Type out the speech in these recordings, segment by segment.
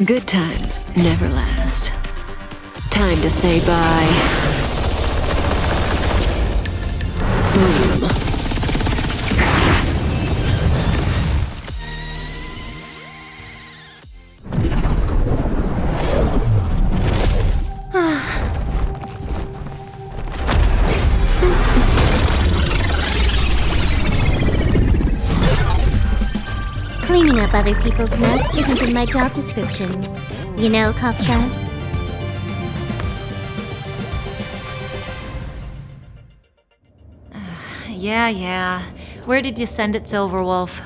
Good times never last. Time to say bye. Boom. Cleaning up other people's nests isn't in my job description. You know, Kafka? Yeah. Where did you send it, Silverwolf?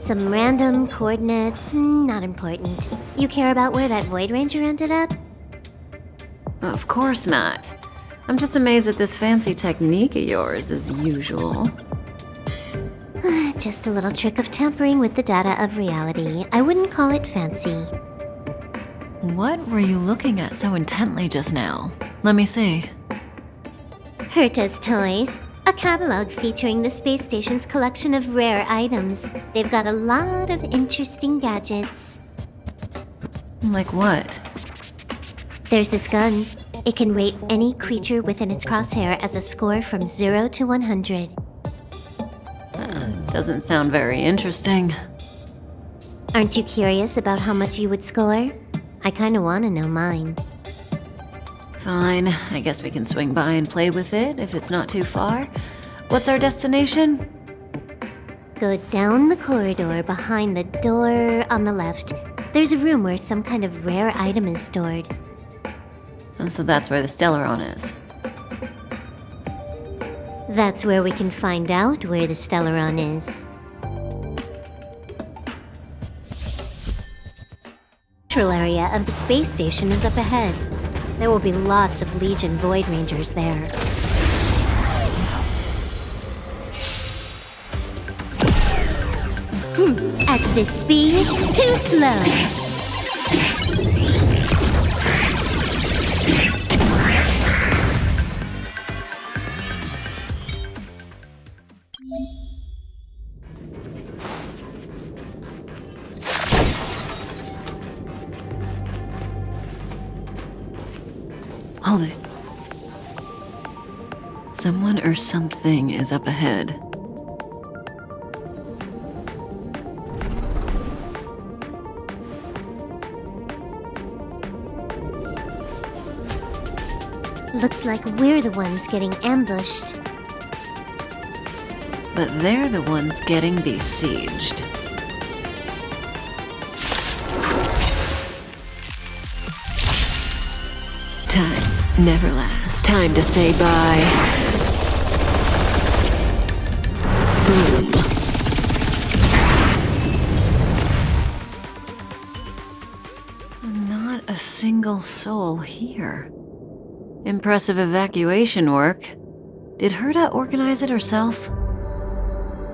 Some random coordinates, not important. You care about where that Void Ranger ended up? Of course not. I'm just amazed at this fancy technique of yours, as usual. Just a little trick of tampering with the data of reality. I wouldn't call it fancy. What were you looking at so intently just now? Let me see. Herta's Toys, a catalog featuring the space station's collection of rare items. They've got a lot of interesting gadgets. Like what? There's this gun. It can rate any creature within its crosshair as a score from 0 to 100. Doesn't sound very interesting. Aren't you curious about how much you would score? I kinda wanna know mine. Fine, I guess we can swing by and play with it if it's not too far. What's our destination? Go down the corridor behind the door on the left. There's a room where some kind of rare item is stored. So that's where the Stellaron is. That's where we can find out where the Stellaron is. The central area of the space station is up ahead. There will be lots of Legion Void Rangers there. At this speed, too slow. Hold it. Someone or something is up ahead. Looks like we're the ones getting ambushed. But they're the ones getting besieged. Times never last. Time to say bye. Boom. Not a single soul here. Impressive evacuation work. Did Herta organize it herself?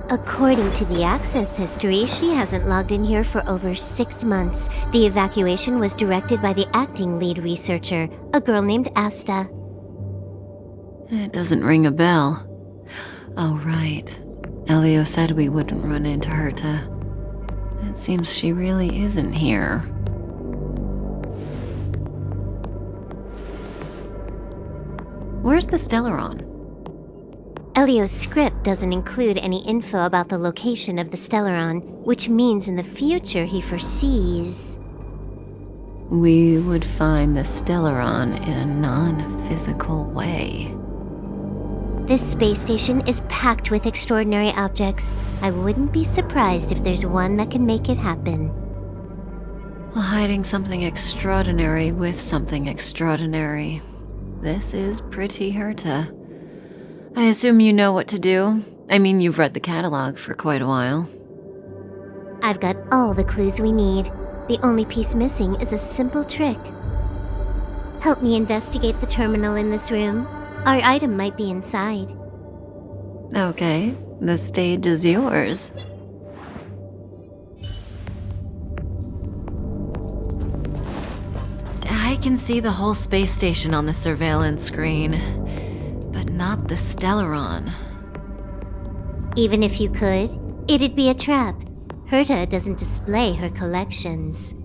According to the access history, she hasn't logged in here for over 6 months. The evacuation was directed by the acting lead researcher, a girl named Asta. It doesn't ring a bell. Oh, right. Elio said we wouldn't run into Herta. It seems she really isn't here. Where's the Stellaron? Elio's script doesn't include any info about the location of the Stellaron, which means in the future he foresees... We would find the Stellaron in a non-physical way. This space station is packed with extraordinary objects. I wouldn't be surprised if there's one that can make it happen. Well, hiding something extraordinary with something extraordinary. This is pretty Herta. I assume you know what to do. I mean, you've read the catalog for quite a while. I've got all the clues we need. The only piece missing is a simple trick. Help me investigate the terminal in this room. Our item might be inside. Okay, the stage is yours. I can see the whole space station on the surveillance screen, but not the Stellaron. Even if you could, it'd be a trap. Herta doesn't display her collections.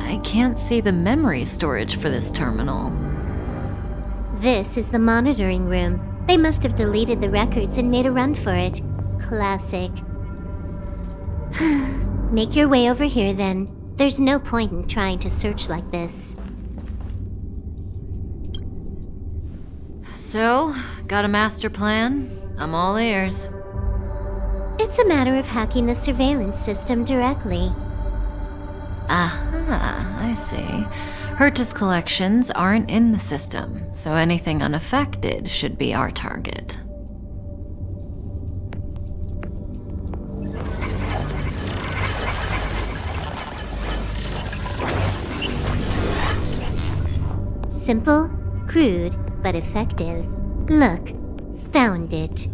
I can't see the memory storage for this terminal. This is the monitoring room. They must have deleted the records and made a run for it. Classic. Make your way over here then. There's no point in trying to search like this. So, got a master plan? I'm all ears. It's a matter of hacking the surveillance system directly. Aha, I see. Herta's collections aren't in the system, so anything unaffected should be our target. Simple, crude, but effective. Look, found it.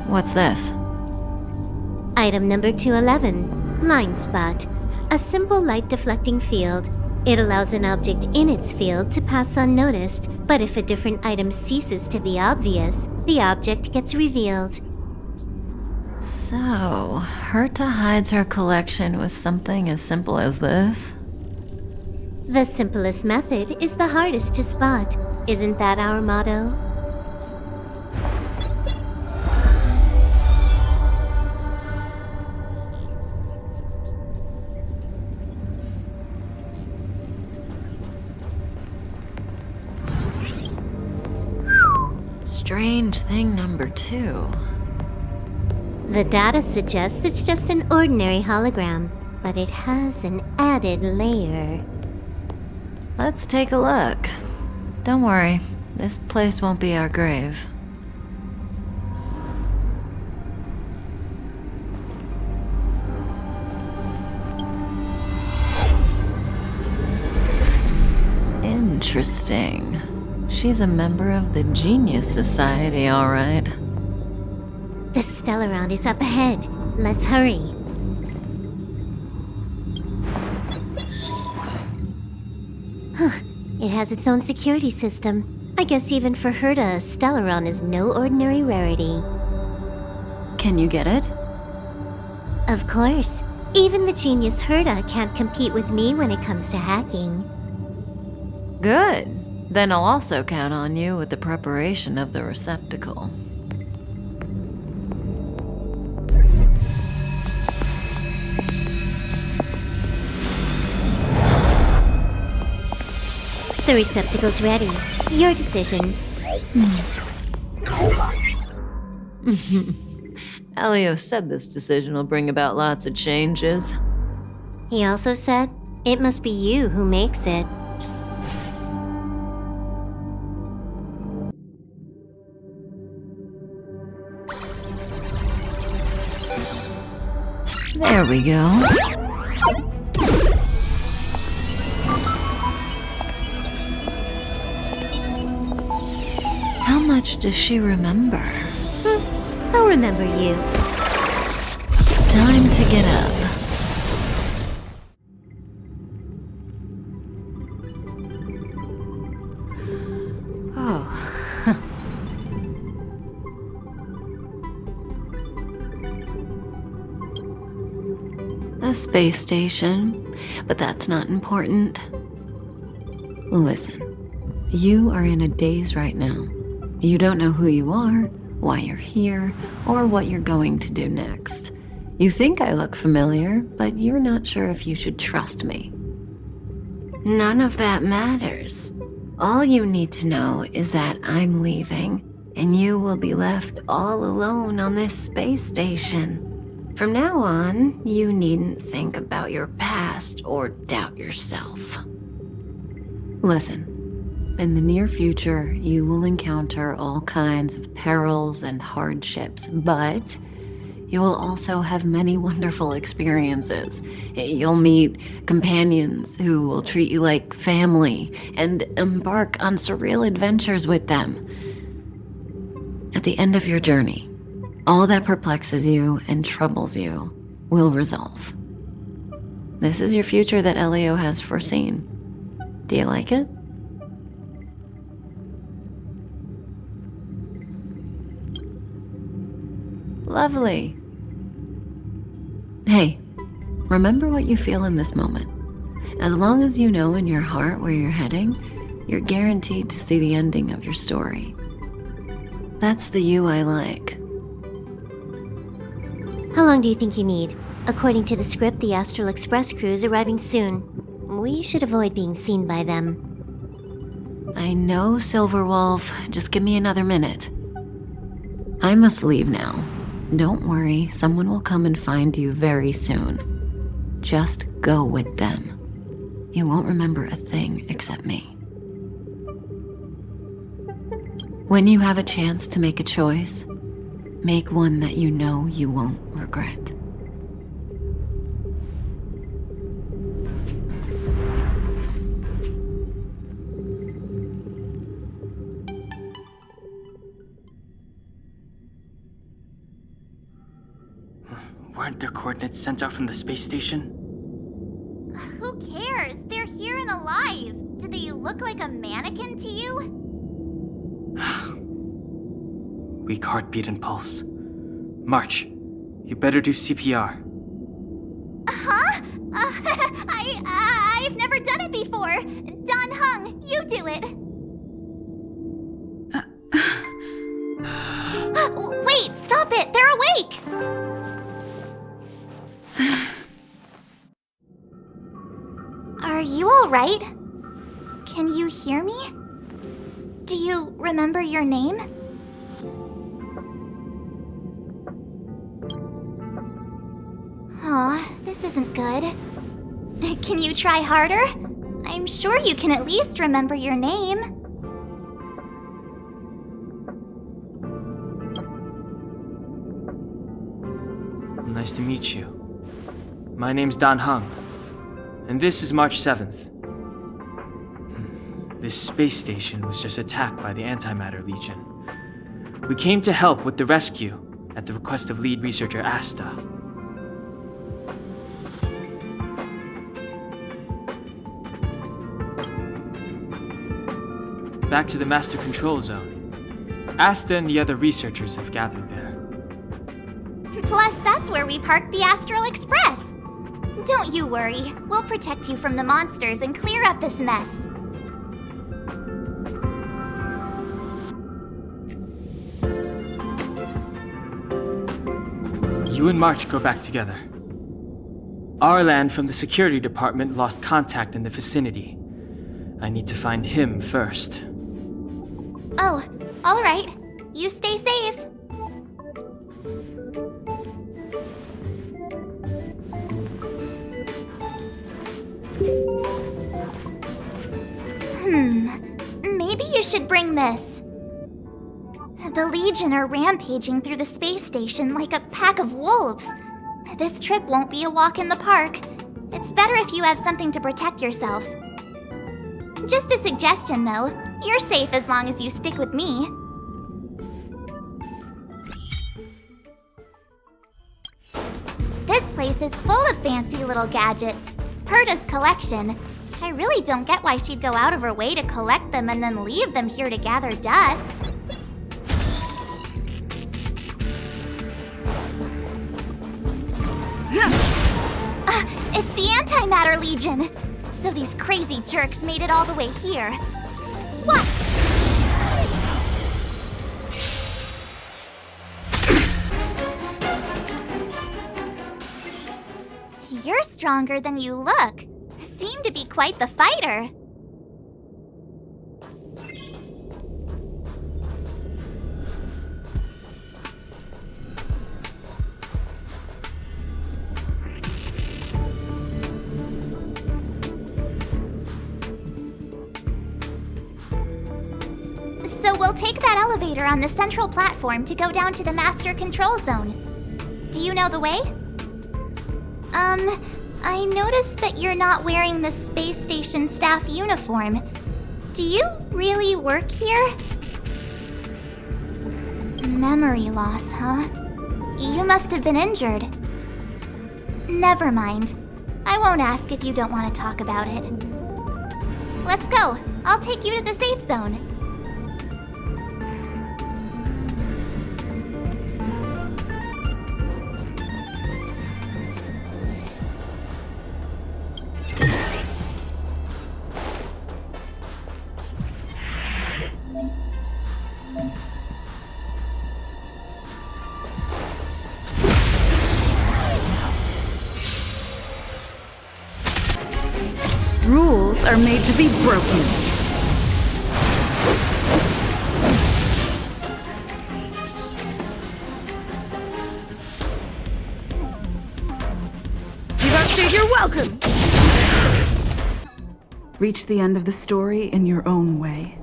What's this? Item number 211, line spot. A simple light deflecting field. It allows an object in its field to pass unnoticed, but if a different item ceases to be obvious, the object gets revealed. So, Herta hides her collection with something as simple as this? The simplest method is the hardest to spot. Isn't that our motto? Strange thing number 2. The data suggests it's just an ordinary hologram, but it has an added layer. Let's take a look. Don't worry, this place won't be our grave. Interesting. She's a member of the Genius Society, all right. The Stellaron is up ahead. Let's hurry. It has its own security system. I guess even for Herta, Stellaron is no ordinary rarity. Can you get it? Of course. Even the genius Herta can't compete with me when it comes to hacking. Good. Then I'll also count on you with the preparation of the receptacle. The receptacle's ready. Your decision. Elio said this decision will bring about lots of changes. He also said, it must be you who makes it. There we go. How much does she remember? I'll remember you. Time to get up. Oh. A space station, but that's not important. Listen, you are in a daze right now. You don't know who you are, why you're here, or what you're going to do next. You think I look familiar, but you're not sure if you should trust me. None of that matters. All you need to know is that I'm leaving, and you will be left all alone on this space station. From now on, you needn't think about your past or doubt yourself. Listen. In the near future, you will encounter all kinds of perils and hardships, but you will also have many wonderful experiences. You'll meet companions who will treat you like family and embark on surreal adventures with them. At the end of your journey, All that perplexes you and troubles you will resolve. This is your future that Elio has foreseen. Do you like it? Lovely. Hey, remember what you feel in this moment. As long as you know in your heart where you're heading, you're guaranteed to see the ending of your story. That's the you I like. How long do you think you need? According to the script, the Astral Express crew is arriving soon. We should avoid being seen by them. I know, Silverwolf. Just give me another minute. I must leave now. Don't worry, someone will come and find you very soon. Just go with them. You won't remember a thing except me. When you have a chance to make a choice, make one that you know you won't regret. Weren't their coordinates sent out from the space station? Who cares? They're here and alive. Do they look like a mannequin to you? Weak heartbeat and pulse. March, you better do CPR. Huh? I've never done it before. Don Hung, you do it. Wait, stop it! They're awake! Are you alright? Can you hear me? Do you remember your name? Aw, this isn't good. Can you try harder? I'm sure you can at least remember your name. Nice to meet you. My name's Don Hung, and this is March 7th. This space station was just attacked by the Antimatter Legion. We came to help with the rescue at the request of lead researcher Asta. Back to the Master Control Zone. Asta and the other researchers have gathered there. Plus, that's where we parked the Astral Express. Don't you worry. We'll protect you from the monsters and clear up this mess. You and March go back together. Arlan from the security department lost contact in the vicinity. I need to find him first. Oh, all right. You stay safe. Maybe you should bring this. The Legion are rampaging through the space station like a pack of wolves. This trip won't be a walk in the park. It's better if you have something to protect yourself. Just a suggestion, though. You're safe as long as you stick with me. This place is full of fancy little gadgets. Herta's collection. I really don't get why she'd go out of her way to collect them and then leave them here to gather dust. It's the Antimatter Legion! So these crazy jerks made it all the way here. What? You're stronger than you look. Seem to be quite the fighter. So we'll take that elevator on the central platform to go down to the Master Control Zone. Do you know the way? I noticed that you're not wearing the space station staff uniform. Do you really work here? Memory loss, huh? You must have been injured. Never mind. I won't ask if you don't want to talk about it. Let's go. I'll take you to the safe zone. Rules are made to be broken. You got to, you're welcome! Reach the end of the story in your own way.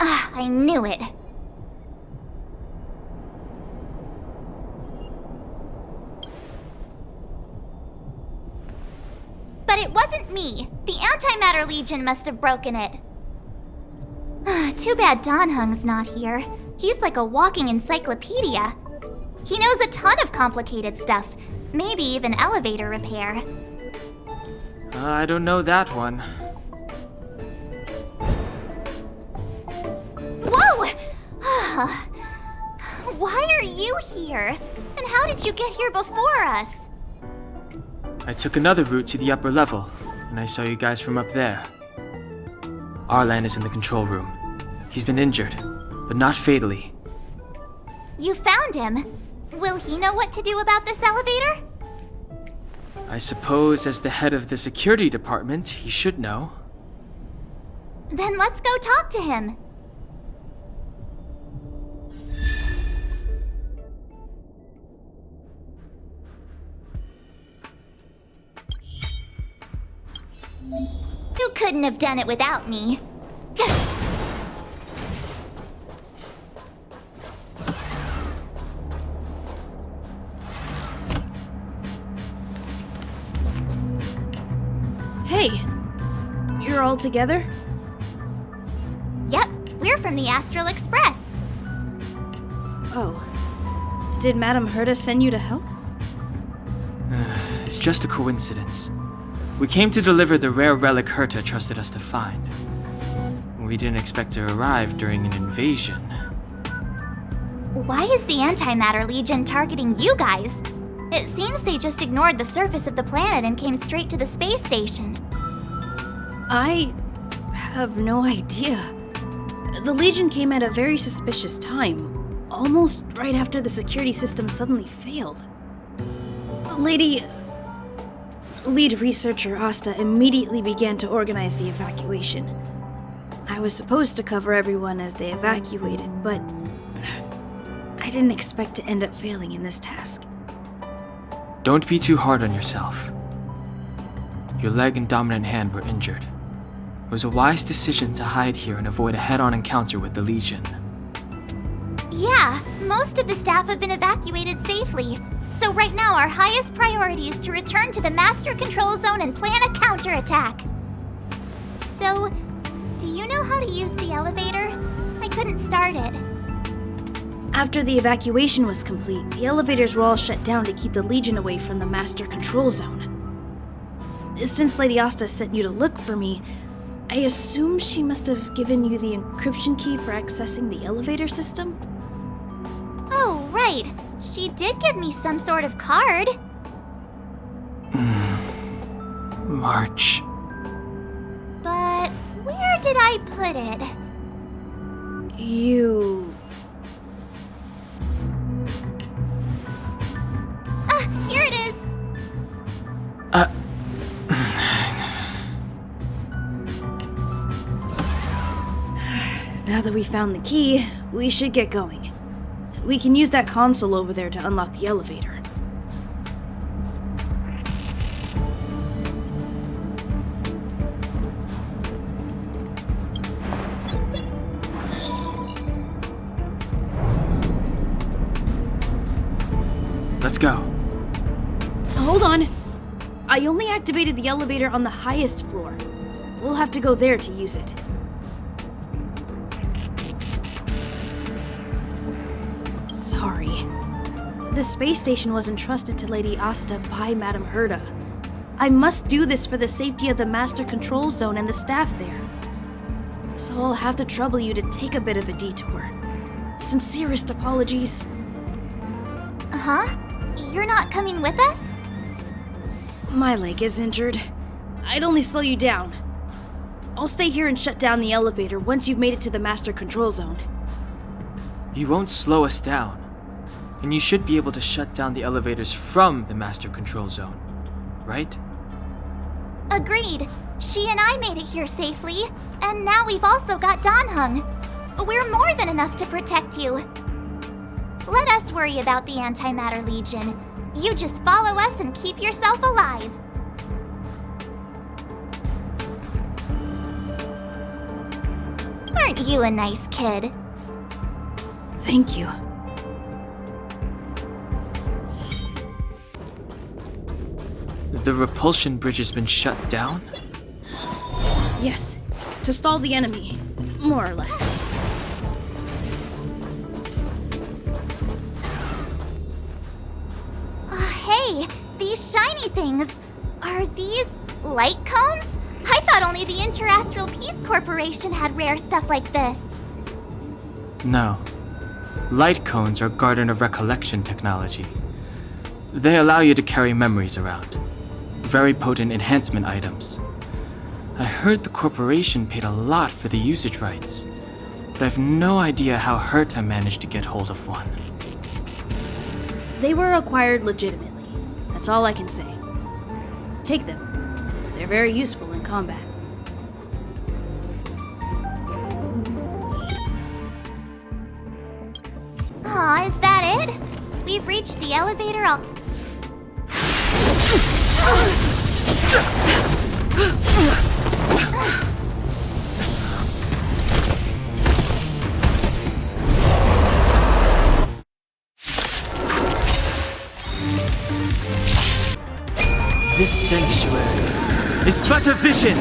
I knew it. But it wasn't me. The Antimatter Legion must have broken it. Too bad Danhung's not here. He's like a walking encyclopedia. He knows a ton of complicated stuff. Maybe even elevator repair. I don't know that one. Whoa! Why are you here? And how did you get here before us? I took another route to the upper level, and I saw you guys from up there. Arlan is in the control room. He's been injured, but not fatally. You found him. Will he know what to do about this elevator? I suppose as the head of the security department, he should know. Then let's go talk to him. You couldn't have done it without me. Hey, you're all together? Yep, we're from the Astral Express. Oh. Did Madame Herta send you to help? It's just a coincidence. We came to deliver the rare relic Herta trusted us to find. We didn't expect to arrive during an invasion. Why is the Antimatter Legion targeting you guys? It seems they just ignored the surface of the planet and came straight to the space station. I have no idea. The Legion came at a very suspicious time, almost right after the security system suddenly failed. Lead researcher Asta immediately began to organize the evacuation. I was supposed to cover everyone as they evacuated, but I didn't expect to end up failing in this task. Don't be too hard on yourself. Your leg and dominant hand were injured. It was a wise decision to hide here and avoid a head-on encounter with the Legion. Yeah, most of the staff have been evacuated safely. So right now our highest priority is to return to the Master Control Zone and plan a counterattack. So, do you know how to use the elevator? I couldn't start it. After the evacuation was complete, the elevators were all shut down to keep the Legion away from the Master Control Zone. Since Lady Asta sent you to look for me, I assume she must have given you the encryption key for accessing the elevator system? Oh, right. She did give me some sort of card. March. But where did I put it? You... Here it is. Now that we found the key, we should get going. We can use that console over there to unlock the elevator. Let's go. Hold on. I only activated the elevator on the highest floor. We'll have to go there to use it. Sorry. The space station was entrusted to Lady Asta by Madame Herta. I must do this for the safety of the Master Control Zone and the staff there. So I'll have to trouble you to take a bit of a detour. Sincerest apologies. Huh? You're not coming with us? My leg is injured. I'd only slow you down. I'll stay here and shut down the elevator once you've made it to the Master Control Zone. You won't slow us down. And you should be able to shut down the elevators from the Master Control Zone, right? Agreed. She and I made it here safely, and now we've also got Dan Heng. We're more than enough to protect you. Let us worry about the Antimatter Legion. You just follow us and keep yourself alive. Aren't you a nice kid? Thank you. The repulsion bridge has been shut down? Yes, to stall the enemy, more or less. Hey, these shiny things. Are these light cones? I thought only the Interastral Peace Corporation had rare stuff like this. No. Light cones are Garden of Recollection technology. They allow you to carry memories around. Very potent enhancement items. I heard the corporation paid a lot for the usage rights, but I've no idea how Herta managed to get hold of one. They were acquired legitimately. That's all I can say. Take them. They're very useful in combat. Aw, is that it? We've reached the elevator all... This sanctuary is but a vision!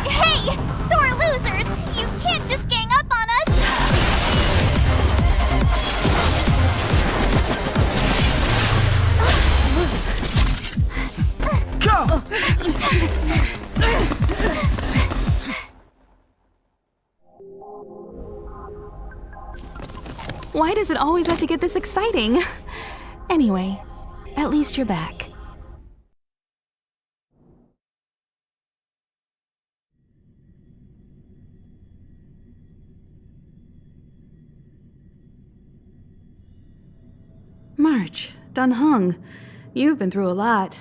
Hey, sore losers! You can't just gang up on us! Go! Why does it always have to get this exciting? Anyway, at least you're back. March, Dan Heng, you've been through a lot.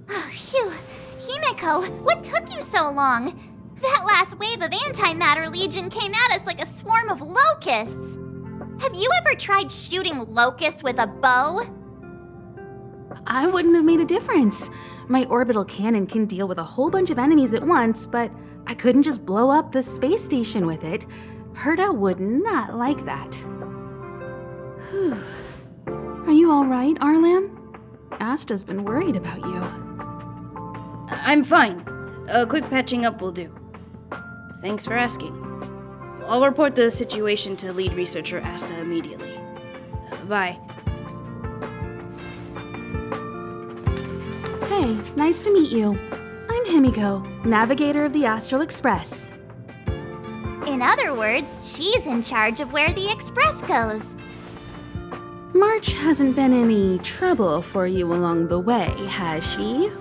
Oh, phew. Himeko, what took you so long? That last wave of Antimatter Legion came at us like a swarm of locusts. Have you ever tried shooting locusts with a bow? I wouldn't have made a difference. My orbital cannon can deal with a whole bunch of enemies at once, but I couldn't just blow up the space station with it. Herta would not like that. Whew. Are you all right, Arlam? Asta's been worried about you. I'm fine. A quick patching up will do. Thanks for asking. I'll report the situation to lead researcher Asta immediately. Bye. Hey, nice to meet you. I'm Himiko, navigator of the Astral Express. In other words, she's in charge of where the express goes. March hasn't been any trouble for you along the way, has she?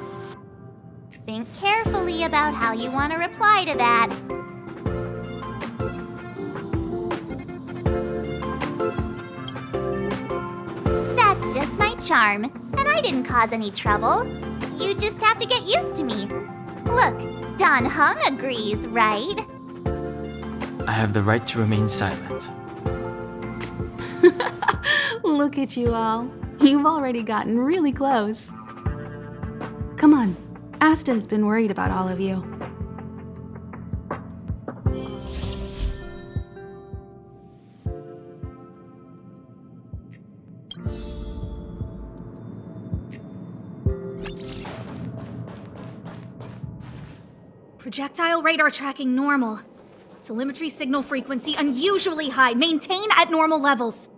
Think carefully about how you want to reply to that. That's just my charm, and I didn't cause any trouble. You just have to get used to me. Look, Dan Heng agrees, right? I have the right to remain silent. Look at you all. You've already gotten really close. Come on. Asta has been worried about all of you. Projectile radar tracking normal. Telemetry signal frequency unusually high. Maintain at normal levels.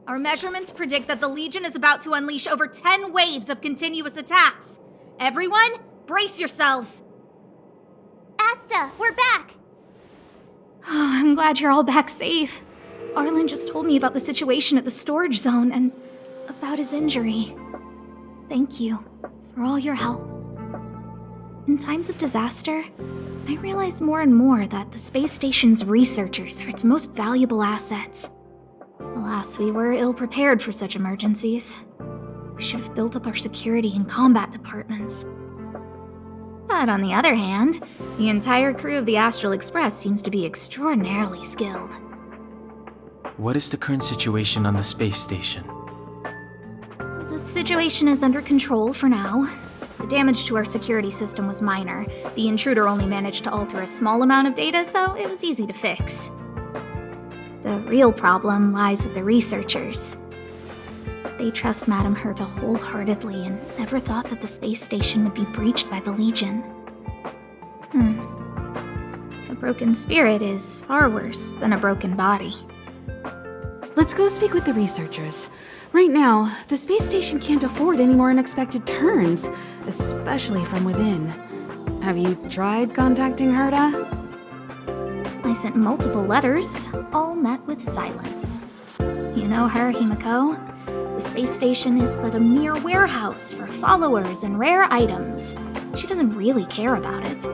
Our measurements predict that the Legion is about to unleash over 10 waves of continuous attacks. Everyone, brace yourselves. Asta, we're back! Oh, I'm glad you're all back safe. Arlen just told me about the situation at the storage zone and about his injury. Thank you for all your help. In times of disaster, I realize more and more that the space station's researchers are its most valuable assets. Alas, we were ill-prepared for such emergencies. We should have built up our security and combat departments. But on the other hand, the entire crew of the Astral Express seems to be extraordinarily skilled. What is the current situation on the space station? The situation is under control for now. The damage to our security system was minor. The intruder only managed to alter a small amount of data, so it was easy to fix. The real problem lies with the researchers. They trust Madame Herta wholeheartedly and never thought that the space station would be breached by the Legion. A broken spirit is far worse than a broken body. Let's go speak with the researchers. Right now, the space station can't afford any more unexpected turns, especially from within. Have you tried contacting Herta? I sent multiple letters, all met with silence. You know her, Himiko? The space station is but a mere warehouse for followers and rare items. She doesn't really care about it.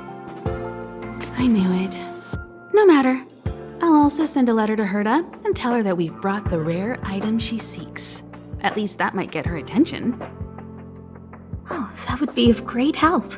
I knew it. No matter. I'll also send a letter to Herta and tell her that we've brought the rare item she seeks. At least that might get her attention. Oh, that would be of great help.